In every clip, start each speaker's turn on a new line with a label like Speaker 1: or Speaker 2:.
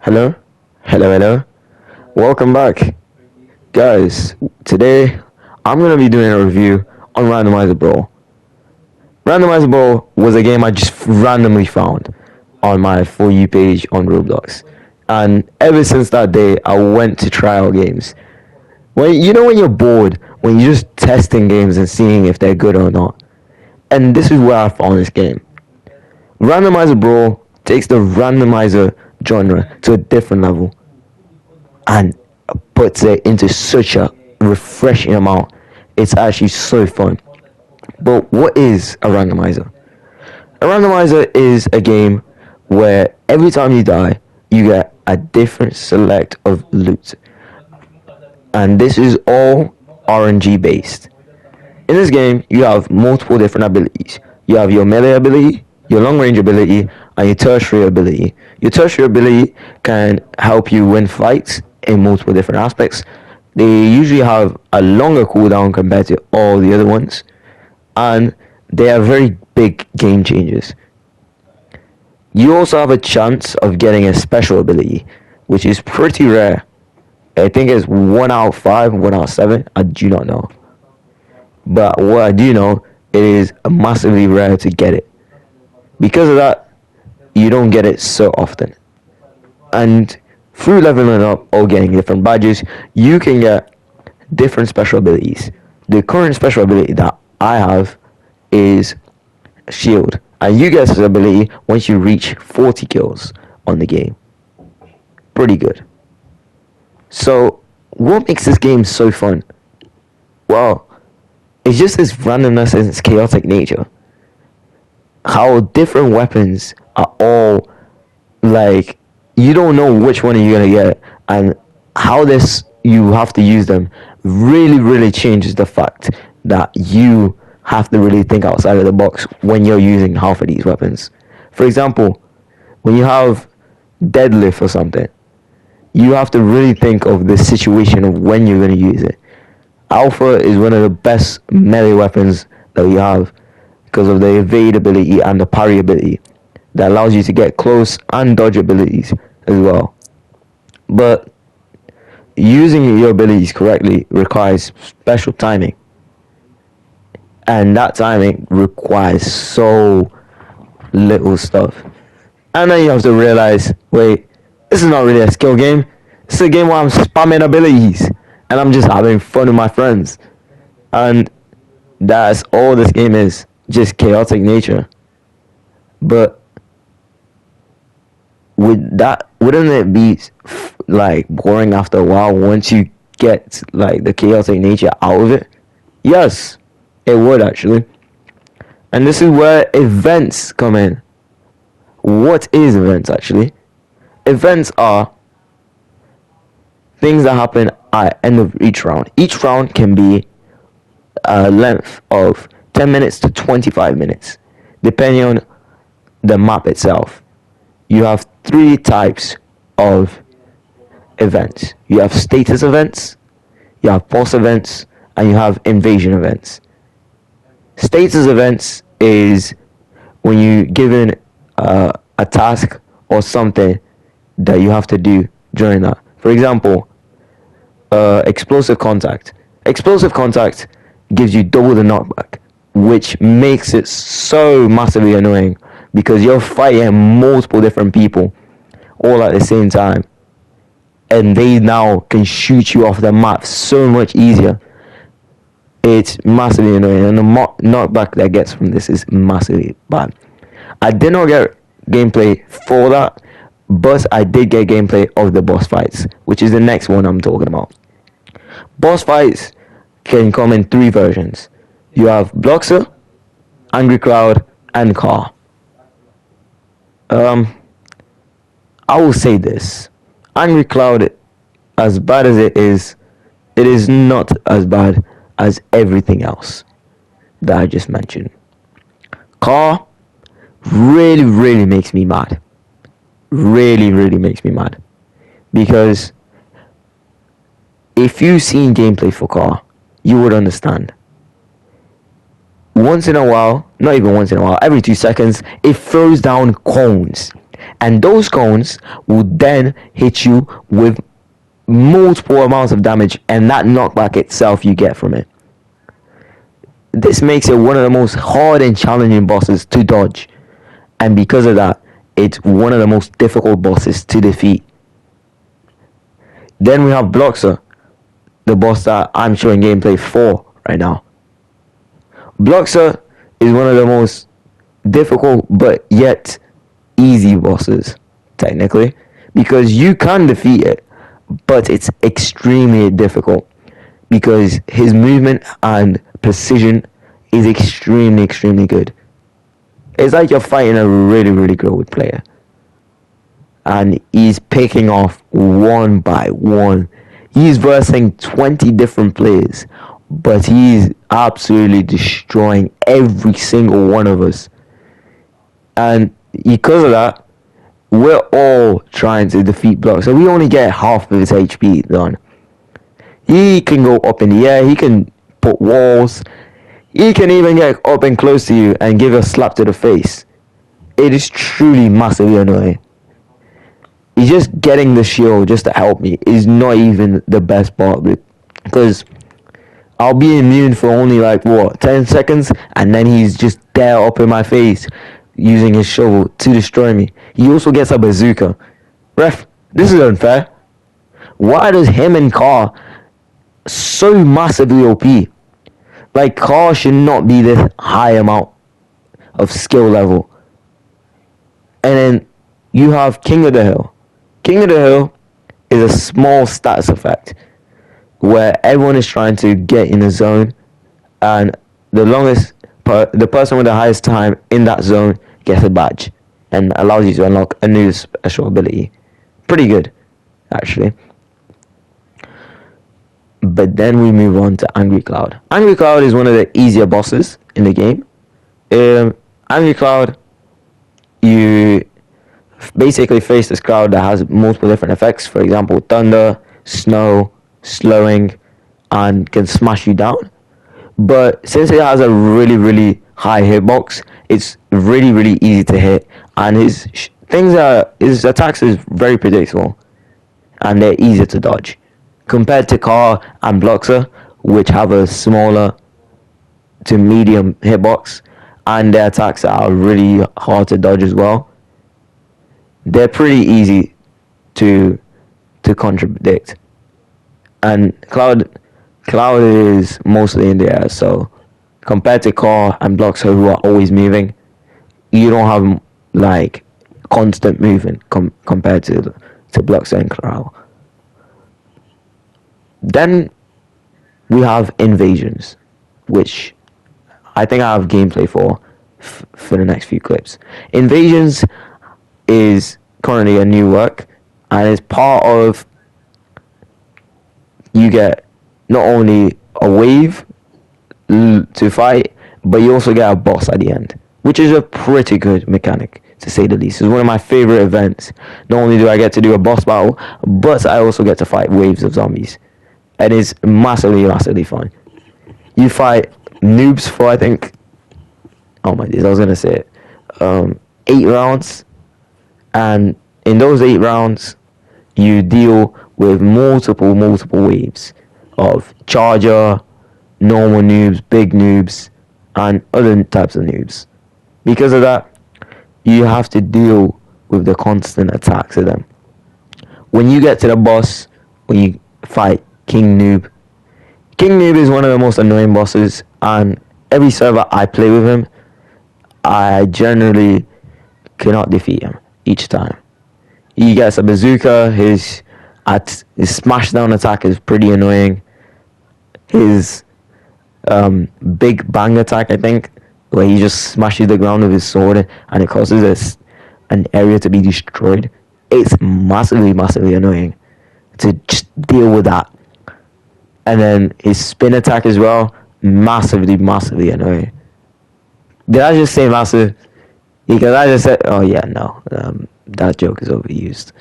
Speaker 1: Hello, hello. Welcome back, guys. Today, I'm gonna be doing a review on Randomizer Brawl. Randomizer Brawl was a game I just randomly found on my For You page on Roblox, and ever since that day, I went to try out games. When you're bored, when you're just testing games and seeing if they're good or not, and this is where I found this game. Randomizer Brawl takes the randomizer genre to a different level and puts it into such a refreshing amount. It's actually so fun. But what is a randomizer? A randomizer is a game where every time you die, you get a different select of loot. And this is all RNG based. In this game, you have multiple different abilities. You have your melee ability, your long range ability, and your tertiary ability. Your tertiary ability can help you win fights in multiple different aspects. They usually have a longer cooldown compared to all the other ones, and they are very big game changers. You also have a chance of getting a special ability, which is pretty rare. I think it's 1 out of 5, 1 out of 7. I do not know. But what I do know, it is massively rare to get it. Because of that, you don't get it so often. And through leveling up or getting different badges, you can get different special abilities. The current special ability that I have is Shield. And you get this ability once you reach 40 kills on the game. Pretty good. So, what makes this game so fun? Well, it's just this randomness and its chaotic nature. How different weapons are all like, you don't know which one you're gonna get, and how this you have to use them really changes the fact that you have to really think outside of the box when you're using half of these weapons. For example, when you have deadlift or something, you have to really think of the situation of when you're going to use it. Alpha is one of the best melee weapons that we have because of the evade ability and the parry ability that allows you to get close and dodge abilities as well. But using your abilities correctly requires special timing, and that timing requires so little stuff. And then you have to realize, wait, this is not really a skill game. It's a game where I'm spamming abilities and I'm just having fun with my friends. And that's all this game is, just chaotic nature. But wouldn't it be like boring after a while once you get like the chaotic nature out of it? Yes, it would actually. And this is where events come in. What is events actually? Events are things that happen at the end of each round. Each round can be a length of 10 minutes to 25 minutes, depending on the map itself. You have 3 types of events. You have status events, you have boss events, and you have invasion events. Status events is when you're given a task or something that you have to do during that. For example, explosive contact. Explosive contact gives you double the knockback, which makes it so massively annoying because you're fighting multiple different people all at the same time, and they now can shoot you off the map so much easier. It's massively annoying, and the knockback that gets from this is massively bad. I did not get gameplay for that, but I did get gameplay of the boss fights, which is the next one I'm talking about. Boss fights can come in 3 versions. You have Bloxer, Angry Cloud, and Car. I will say this. Angry Cloud, as bad as it is not as bad as everything else that I just mentioned. Car really makes me mad. Really makes me mad. Because if you've seen gameplay for Car, you would understand. Once in a while, not even once in a while, every 2 seconds, it throws down cones. and those cones will then hit you with multiple amounts of damage, and that knockback itself you get from it. This makes it one of the most hard and challenging bosses to dodge, and because of that, it's one of the most difficult bosses to defeat. Then we have Bloxer, the boss that I'm showing gameplay for right now. Bloxer is one of the most difficult but yet easy bosses, technically, because you can defeat it, but it's extremely difficult because his movement and precision is extremely good. It's like you're fighting a really good player, and he's picking off one by one. He's versing 20 different players, but he's absolutely destroying every single one of us. And because of that, we're all trying to defeat Block, so we only get half of his HP done. He can go up in the air, he can put walls, he can even get up and close to you and give a slap to the face. It is truly massively annoying. He's just getting the shield just to help me is not even the best part of it, because I'll be immune for only like 10 seconds, and then he's just there up in my face using his shovel to destroy me. He also gets a bazooka. Ref, this is unfair. Why does him and Car so massively OP? Like, Car should not be this high amount of skill level. And then you have King of the Hill. King of the Hill is a small stats effect where everyone is trying to get in a zone, and the person with the highest time in that zone gets a badge and allows you to unlock a new special ability. Pretty good, actually. But then we move on to Angry Cloud. Angry Cloud is one of the easier bosses in the game. Angry Cloud, you basically face this cloud that has multiple different effects. For example, thunder, snow, slowing, and can smash you down. But since it has a really high hitbox, it's really easy to hit, and his attacks is very predictable, and they're easier to dodge compared to Car and Bloxer, which have a smaller to medium hitbox, and their attacks are really hard to dodge as well. They're pretty easy to contradict, and Cloud is mostly in the air, so compared to Car and Bloxer, who are always moving, you don't have like constant movement compared to Bloxer and Cloud. Then we have Invasions, which I think I have gameplay for the next few clips. Invasions is currently a new work, and it's part of, you get not only a wave to fight, but you also get a boss at the end, which is a pretty good mechanic, to say the least. It's one of my favorite events. Not only do I get to do a boss battle, but I also get to fight waves of zombies, and it's massively fun. You fight noobs for, I think, oh my days, I was gonna say it, 8 rounds, and in those 8 rounds you deal with multiple waves of charger, normal noobs, big noobs, and other types of noobs. Because of that, you have to deal with the constant attacks of them. When you get to the boss, when you fight King Noob is one of the most annoying bosses, and every server I play with him, I generally cannot defeat him each time. He gets a bazooka, his smash down attack is pretty annoying. His big bang attack, I think, where he just smashes the ground with his sword and it causes an area to be destroyed. It's massively annoying to just deal with that. And then his spin attack as well, massively annoying. Did I just say massive? Because I just said, oh yeah, no, that joke is overused.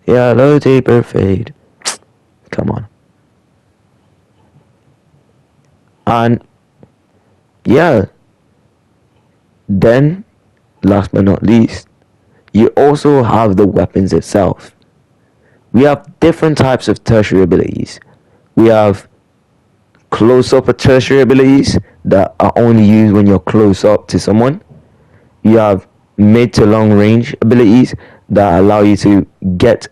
Speaker 1: Yeah, low taper fade. Come on. And yeah, then last but not least, you also have the weapons itself. We have different types of tertiary abilities. We have close-up tertiary abilities that are only used when you're close up to someone. You have mid to long range abilities that allow you to get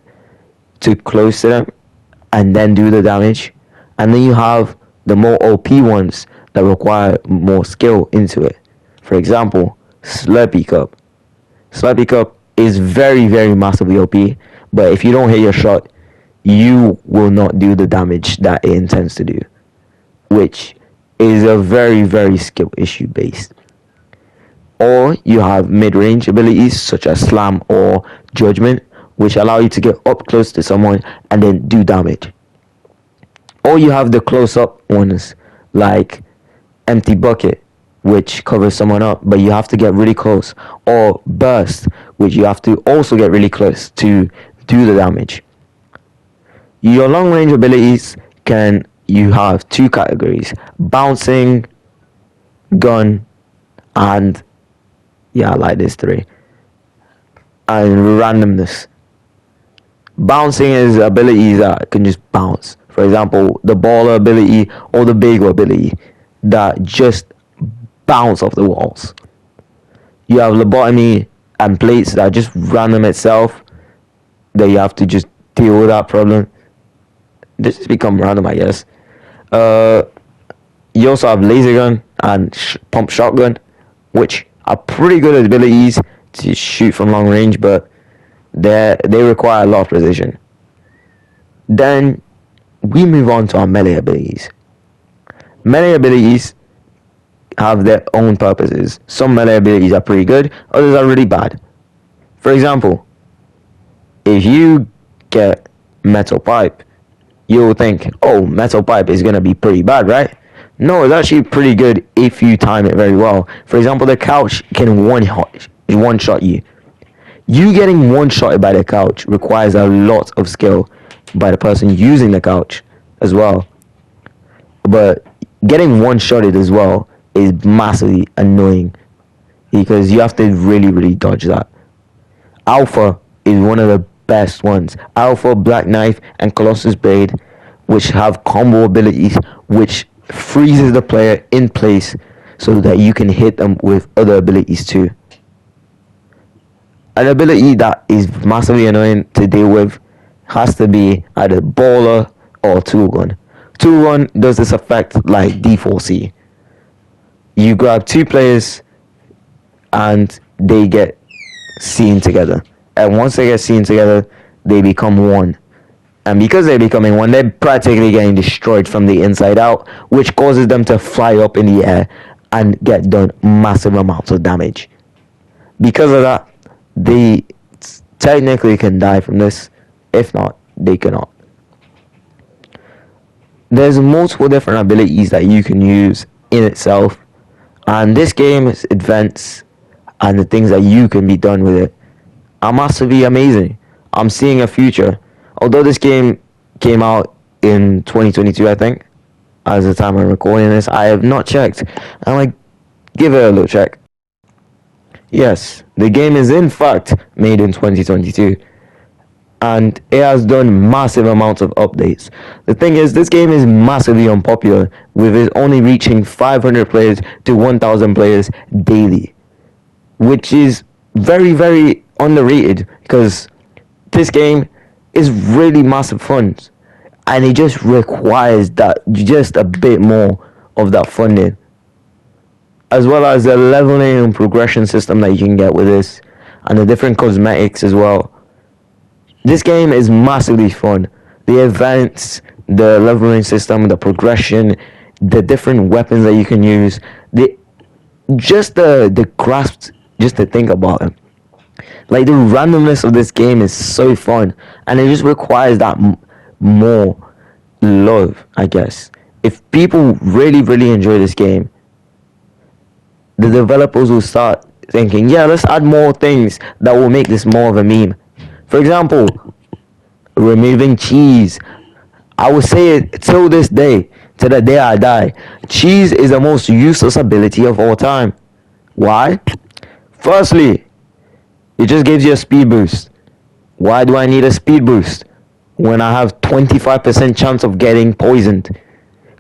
Speaker 1: too close to them and then do the damage. And then you have the more OP ones that require more skill into it. For example, Slurpee Cup. Slurpee Cup is very, very massively OP, but if you don't hit your shot, you will not do the damage that it intends to do, which is a very, very skill issue based. Or you have mid-range abilities such as Slam or Judgment, which allow you to get up close to someone and then do damage. Or you have the close-up ones like Empty Bucket, which covers someone up, but you have to get really close. Or Burst, which you have to also get really close to do the damage. Your long-range abilities you have two categories: bouncing, gun, and yeah, I like this three. And randomness. Bouncing is abilities that can just bounce. For example, the baller ability or the bagel ability that just bounce off the walls. You have lobotomy and plates that just random itself, that you have to just deal with that problem. This has become random, I guess. You also have laser gun and pump shotgun, which are pretty good abilities to shoot from long range, but they require a lot of precision. Then we move on to our melee abilities. Melee abilities have their own purposes. Some melee abilities are pretty good, others are really bad. For example, if you get metal pipe, you'll think, oh, metal pipe is going to be pretty bad, right? No, it's actually pretty good if you time it very well. For example, the couch can one shot you. You getting one shotted by the couch requires a lot of skill by the person using the couch as well. But getting one shotted as well is massively annoying because you have to really, really dodge that. Alpha is one of the best ones. Alpha, Black Knife, and Colossus Blade, which have combo abilities which freezes the player in place so that you can hit them with other abilities too. An ability that is massively annoying to deal with has to be either baller or tool gun. Tool gun does this effect like D4C. You grab two players and they get seen together. And once they get seen together, they become one. And because they're becoming one, they're practically getting destroyed from the inside out, which causes them to fly up in the air and get done massive amounts of damage. Because of that, they technically can die from this. If not, they cannot. There's multiple different abilities that you can use in itself, and this game's events and the things that you can be done with it are massively amazing. I'm seeing a future. Although this game came out in 2022, I think, as the time I'm recording this, I have not checked. I'm like, give it a little check. Yes, the game is in fact made in 2022, and it has done massive amounts of updates. The thing is, this game is massively unpopular, with it only reaching 500 players to 1,000 players daily, which is very, very underrated, because this game is really massive fun, and it just requires that just a bit more of that funding, as well as the leveling and progression system that you can get with this, and the different cosmetics as well. This game is massively fun. The events, the leveling system, the progression, the different weapons that you can use, the grasp, just to think about it. Like, the randomness of this game is so fun, and it just requires that more love, I guess. If people really, really enjoy this game, the developers will start thinking, yeah, let's add more things that will make this more of a meme. For example, removing cheese. I will say it till this day, to the day I die. Cheese is the most useless ability of all time. Why? Firstly, It just gives you a speed boost. Why do I need a speed boost when I have 25% chance of getting poisoned?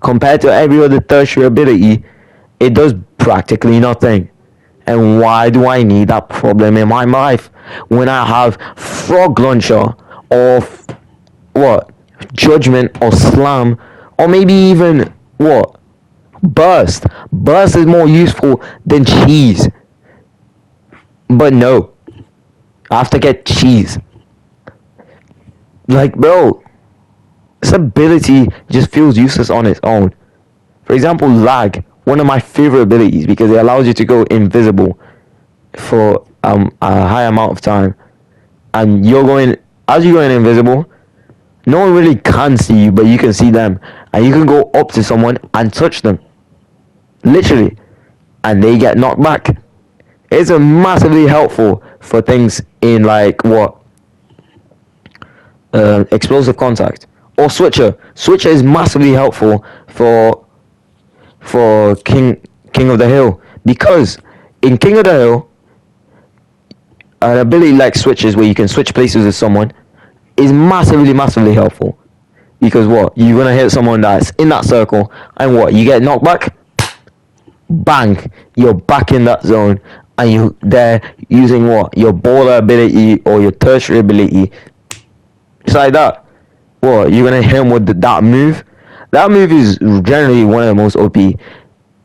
Speaker 1: Compared to every other tertiary ability, it does practically nothing. And why do I need that problem in my life when I have frog launcher or what? Judgment or slam or maybe even what? Burst. Burst is more useful than cheese. But no, I have to get cheese. Like, bro, this ability just feels useless on its own. For example, lag, one of my favorite abilities because it allows you to go invisible for a high amount of time. And as you're going invisible, no one really can see you, but you can see them. And you can go up to someone and touch them. Literally. And they get knocked back. It's massively helpful for things in like what? Explosive contact. Or switcher. Switcher is massively helpful for King of the Hill. Because in King of the Hill, an ability like switches where you can switch places with someone is massively helpful. Because what? You're gonna hit someone that's in that circle and what? You get knocked back, bang, you're back in that zone and they're using what? Your baller ability or your tertiary ability. It's like that. What? You're gonna hit him with that move? That move is generally one of the most OP.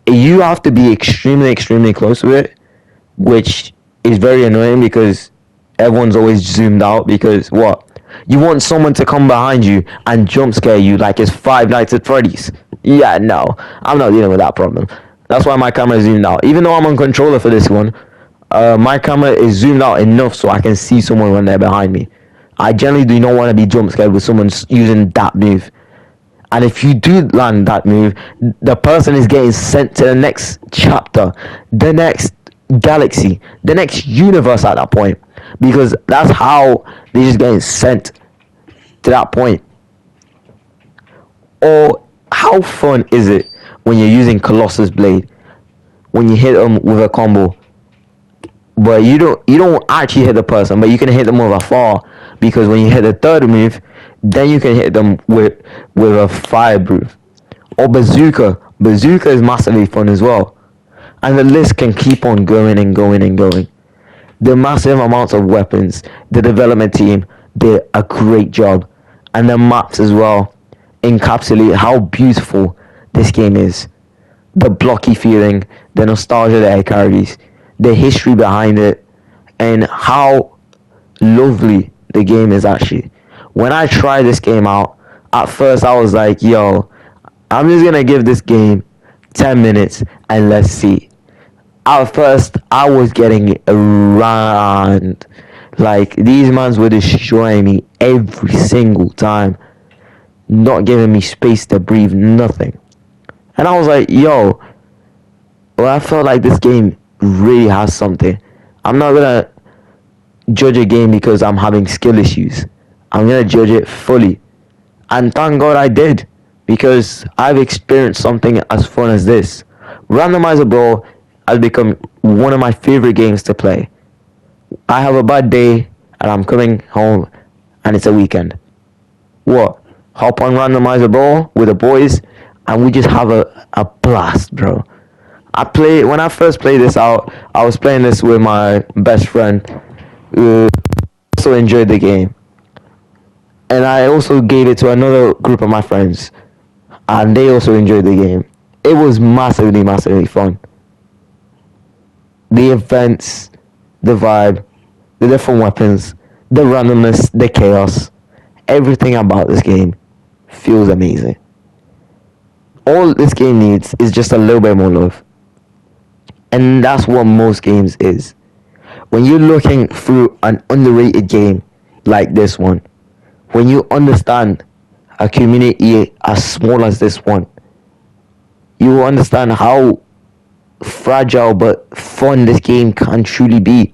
Speaker 1: You have to be extremely close to it, which is very annoying because everyone's always zoomed out because what? You want someone to come behind you and jump scare you like it's Five Nights at Freddy's. Yeah, no, I'm not dealing with that problem. That's why my camera is zoomed out. Even though I'm on controller for this one, my camera is zoomed out enough so I can see someone when they're behind me. I generally do not want to be jump scared with someone using that move. And if you do land that move, the person is getting sent to the next chapter, the next galaxy, the next universe at that point. Because that's how they're just getting sent to that point. Or how fun is it when you're using Colossus Blade? When you hit them with a combo. But you don't actually hit the person, but you can hit them with afar. Because when you hit the third move, then you can hit them with a fire breath. Or bazooka. Bazooka is massively fun as well. And the list can keep on going and going and going. The massive amounts of weapons, the development team did a great job. And the maps as well encapsulate how beautiful this game is. The blocky feeling, the nostalgia that it carries, the history behind it, and how lovely the game is actually. When I tried this game out, at first I was like, yo, I'm just gonna give this game 10 minutes and let's see. At first I was getting around. Like, these mans were destroying me every single time, not giving me space to breathe, nothing. And I was like, yo, well, I felt like this game really has something. I'm not gonna judge a game because I'm having skill issues. I'm gonna judge it fully. And thank God I did, because I've experienced something as fun as this. Randomizer Brawl has become one of my favorite games to play. I have a bad day and I'm coming home and it's a weekend. What? Hop on Randomizer Brawl with the boys and we just have a blast, bro. When I first played this out, I was playing this with my best friend who also enjoyed the game. And I also gave it to another group of my friends and they also enjoyed the game. It was massively fun. The events, the vibe, the different weapons, the randomness, the chaos, everything about this game feels amazing. All this game needs is just a little bit more love. And that's what most games is. When you're looking through an underrated game like this one, when you understand a community as small as this one, you will understand how fragile but fun this game can truly be.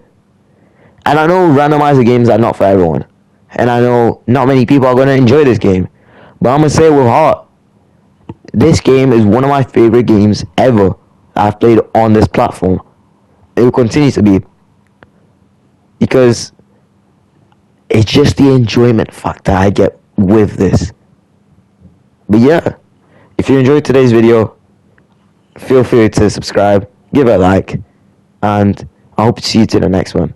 Speaker 1: And I know randomizer games are not for everyone. And I know not many people are going to enjoy this game. But I'm going to say it with heart. This game is one of my favorite games ever I've played on this platform. It will continue to be. because it's just the enjoyment factor I get with this. But yeah, if you enjoyed today's video, feel free to subscribe, give it a like, and I hope to see you to the next one.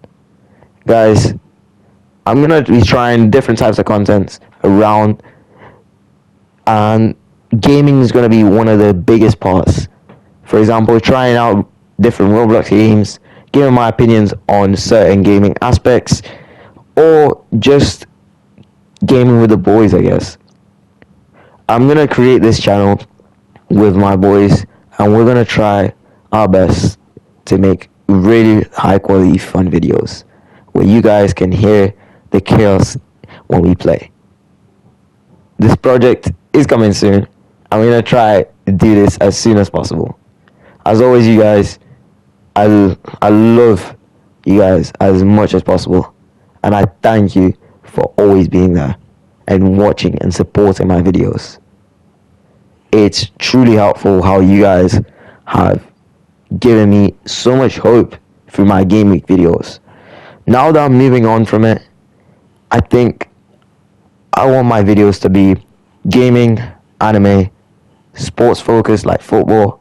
Speaker 1: Guys, I'm gonna be trying different types of contents around, and gaming is gonna be one of the biggest parts. For example, trying out different Roblox games, giving my opinions on certain gaming aspects, or just gaming with the boys, I guess. I'm gonna create this channel with my boys, and we're gonna try our best to make really high quality fun videos where you guys can hear the chaos when we play. This project is coming soon. I'm gonna try to do this as soon as possible. As always, you guys, I love you guys as much as possible, and I thank you for always being there and watching and supporting my videos. It's truly helpful how you guys have given me so much hope through my game week videos. Now that I'm moving on from it, I think I want my videos to be gaming, anime, sports focused like football,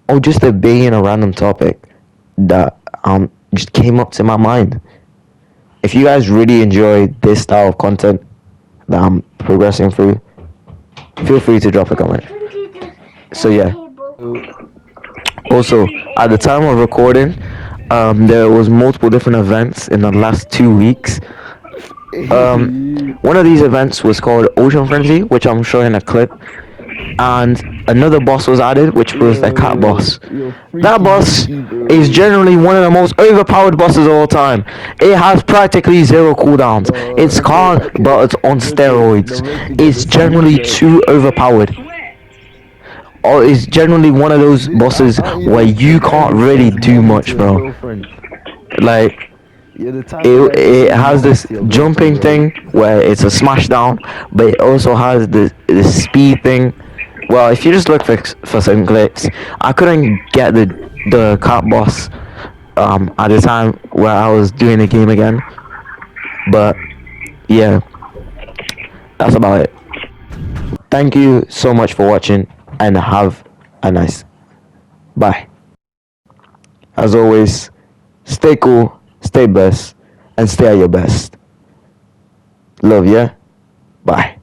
Speaker 1: or just debating a random topic that just came up to my mind. If you guys really enjoy this style of content that I'm progressing through, feel free to drop a comment. So yeah. Also, at the time of recording, there was multiple different events in the last 2 weeks. One of these events was called Ocean Frenzy, which I'm showing a clip, and another boss was added, which was the cat boss. That boss is generally one of the most overpowered bosses of all time. It has practically zero cooldowns. It's calm, but it's on steroids. It's generally too overpowered. Or it's generally one of those bosses where you can't really do much, bro. Like, it has this jumping thing where it's a smash down, but it also has the speed thing. Well, if you just look for some clips, I couldn't get the cat boss at the time where I was doing the game again. But yeah, that's about it. Thank you so much for watching, and have a nice bye. As always, stay cool, stay blessed, and stay at your best. Love ya. Bye.